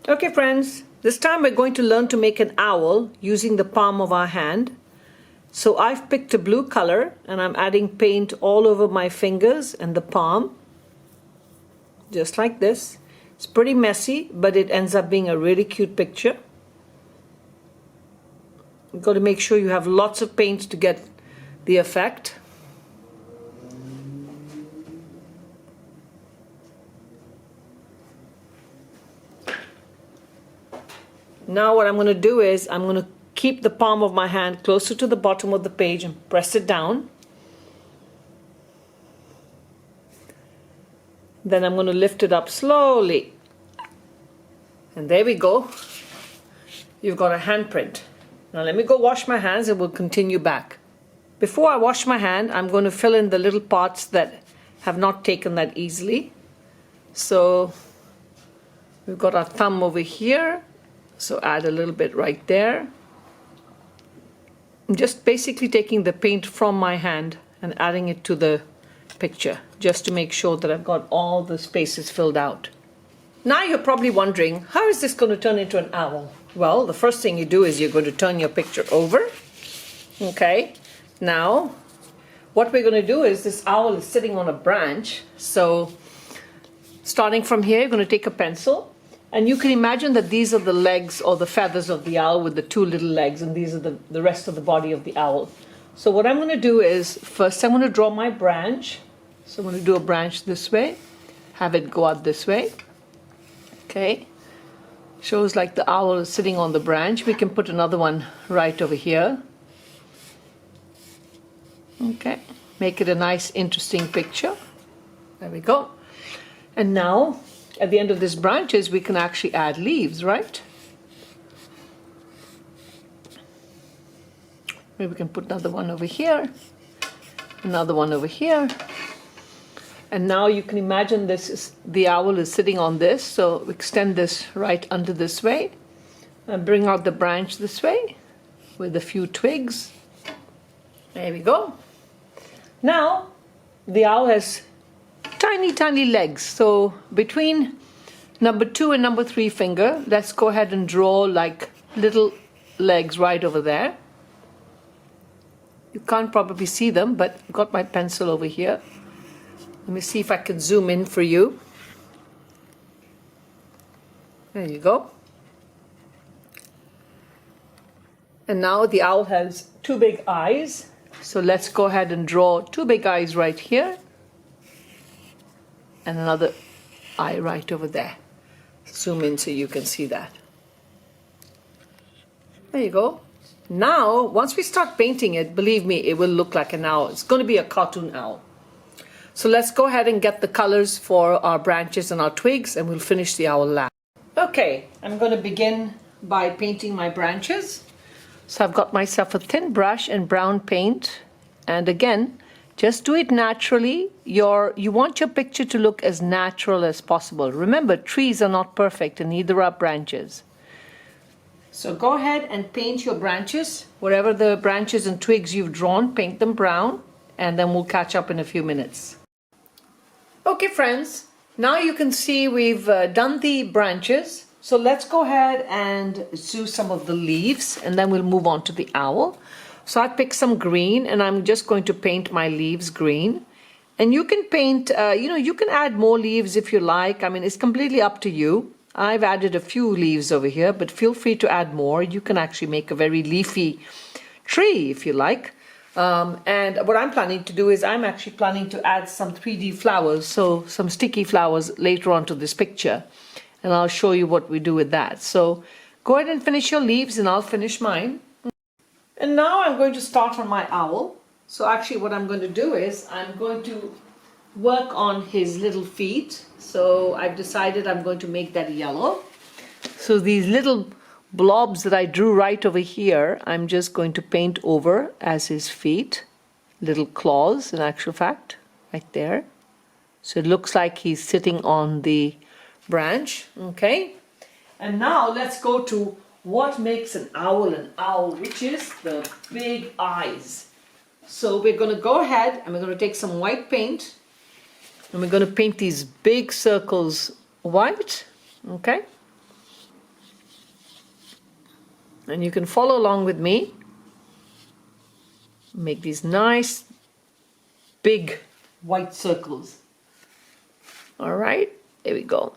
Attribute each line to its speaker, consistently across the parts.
Speaker 1: Okay friends, this time we're going to learn to make an owl using the palm of our hand. So I've picked a blue color and I'm adding paint all over my fingers and the palm. Just like this. It's pretty messy, but it ends up being a really cute picture. You've got to make sure you have lots of paint to get the effect. Now what I'm going to do is I'm going to keep the palm of my hand closer to the bottom of the page and press it down. Then I'm going to lift it up slowly. And there we go. You've got a handprint. Now let me go wash my hands and we'll continue back. Before I wash my hand, I'm going to fill in the little parts that have not taken that easily. So we've got our thumb over here. So add a little bit right there. I'm just basically taking the paint from my hand and adding it to the picture just to make sure that I've got all the spaces filled out. Now you're probably wondering, how is this going to turn into an owl? Well, the first thing you do is you're going to turn your picture over. Okay, now what we're going to do is this owl is sitting on a branch. So starting from here, you're going to take a pencil. And you can imagine that these are the legs or the feathers of the owl with the two little legs, and these are the rest of the body of the owl. So what I'm going to do is, first I'm going to draw my branch. So I'm going to do a branch this way, have it go out this way. Okay, shows like the owl is sitting on the branch. We can put another one right over here. Okay, make it a nice interesting picture. There we go. And now at the end of these branches, we can actually add leaves, right? Maybe we can put another one over here, another one over here. And now you can imagine this is, the owl is sitting on this, so extend this right under this way and bring out the branch this way with a few twigs. There we go. Now the owl has tiny legs, so between number 2 and number 3 finger, let's go ahead and draw like little legs right over there. You can't probably see them, but I've got my pencil over here. Let me see if I can zoom in for you. There you go. And now the owl has 2 big eyes, so let's go ahead and draw 2 big eyes right here. And another eye right over there. Zoom in so you can see that. There you go. Now, once we start painting it, believe me, it will look like an owl. It's going to be a cartoon owl. So let's go ahead and get the colors for our branches and our twigs, and we'll finish the owl last. Okay, I'm going to begin by painting my branches. So I've got myself a thin brush and brown paint. And again, just do it naturally. You want your picture to look as natural as possible. Remember, trees are not perfect and neither are branches. So go ahead and paint your branches. Wherever the branches and twigs you've drawn, paint them brown, and then we'll catch up in a few minutes. Okay friends, now you can see we've done the branches. So let's go ahead and do some of the leaves, and then we'll move on to the owl. So I picked some green and I'm just going to paint my leaves green. And you can paint, you can add more leaves if you like. I mean, it's completely up to you. I've added a few leaves over here, but feel free to add more. You can actually make a very leafy tree if you like. And what I'm planning to do is I'm actually planning to add some 3D flowers, so some sticky flowers later on to this picture. And I'll show you what we do with that. So go ahead and finish your leaves and I'll finish mine. And now I'm going to start on my owl. So actually what I'm going to do is I'm going to work on his little feet. So I've decided I'm going to make that yellow. So these little blobs that I drew right over here, I'm just going to paint over as his feet. Little claws, in actual fact, right there. So it looks like he's sitting on the branch, okay? And now let's go to what makes an owl, which is the big eyes. So we're going to go ahead and we're going to take some white paint and we're going to paint these big circles white, okay? And you can follow along with me. Make these nice big white circles. All right, there we go.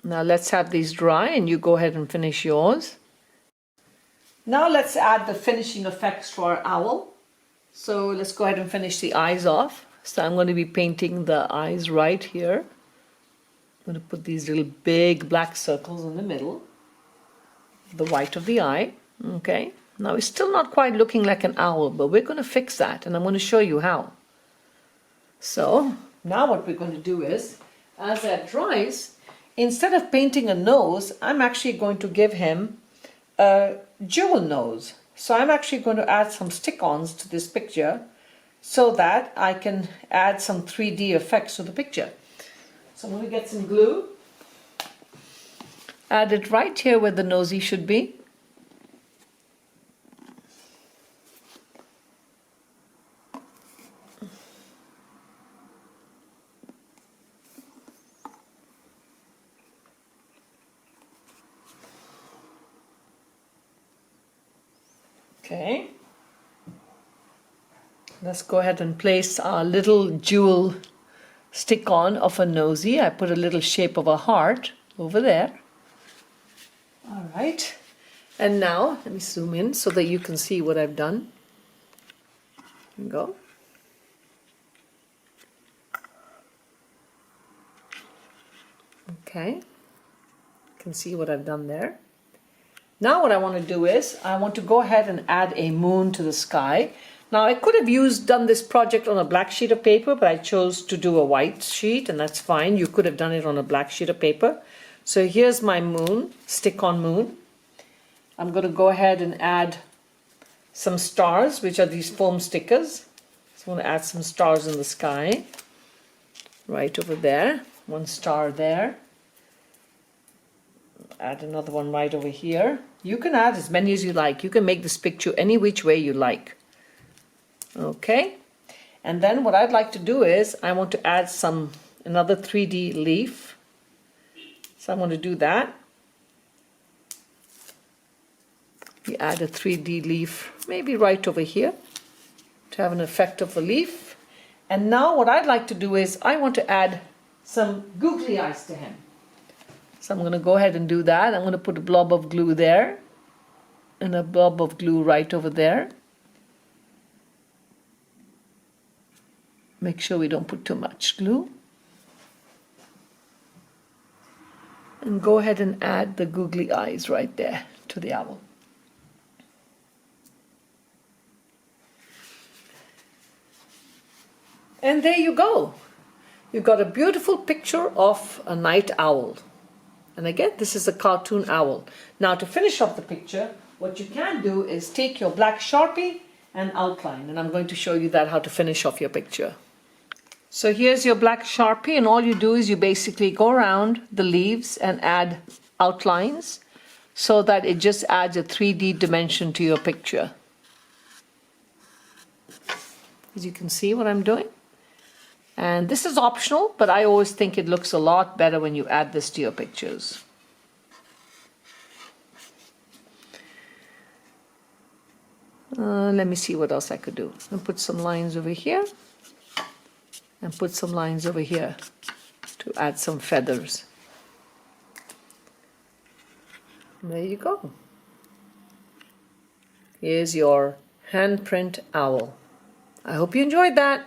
Speaker 1: Now let's have these dry and you go ahead and finish yours. Now let's add the finishing effects to our owl. So let's go ahead and finish the eyes off. So I'm going to be painting the eyes right here. I'm going to put these little big black circles in the middle, the white of the eye. Okay, now it's still not quite looking like an owl, but we're going to fix that and I'm going to show you how. So now what we're going to do is, as that dries, instead of painting a nose, I'm actually going to give him a jewel nose. So I'm actually going to add some stick-ons to this picture so that I can add some 3D effects to the picture. So I'm going to get some glue, add it right here where the nosy should be. Okay, let's go ahead and place our little jewel stick-on of a nosy. I put a little shape of a heart over there. All right, and now let me zoom in so that you can see what I've done. There we go. Okay, you can see what I've done there. Now what I want to do is, I want to go ahead and add a moon to the sky. Now I could have done this project on a black sheet of paper, but I chose to do a white sheet, and that's fine. You could have done it on a black sheet of paper. So here's my moon, stick-on moon. I'm going to go ahead and add some stars, which are these foam stickers. So I'm going to add some stars in the sky, right over there. One star there. Add another one right over here. You can add as many as you like. You can make this picture any which way you like. Okay, and then what I'd like to do is I want to add another 3D leaf. So I'm going to do that. We add a 3D leaf maybe right over here to have an effect of the leaf. And now what I'd like to do is I want to add some googly eyes to him. So I'm going to go ahead and do that. I'm going to put a blob of glue there and a blob of glue right over there. Make sure we don't put too much glue. And go ahead and add the googly eyes right there to the owl. And there you go. You've got a beautiful picture of a night owl. And again, this is a cartoon owl. Now to finish off the picture, what you can do is take your black Sharpie and outline. And I'm going to show you that, how to finish off your picture. So here's your black Sharpie, and all you do is you basically go around the leaves and add outlines so that it just adds a 3D dimension to your picture. As you can see what I'm doing. And this is optional, but I always think it looks a lot better when you add this to your pictures. Let me see what else I could do. I'll put some lines over here and put some lines over here to add some feathers. And there you go. Here's your handprint owl. I hope you enjoyed that.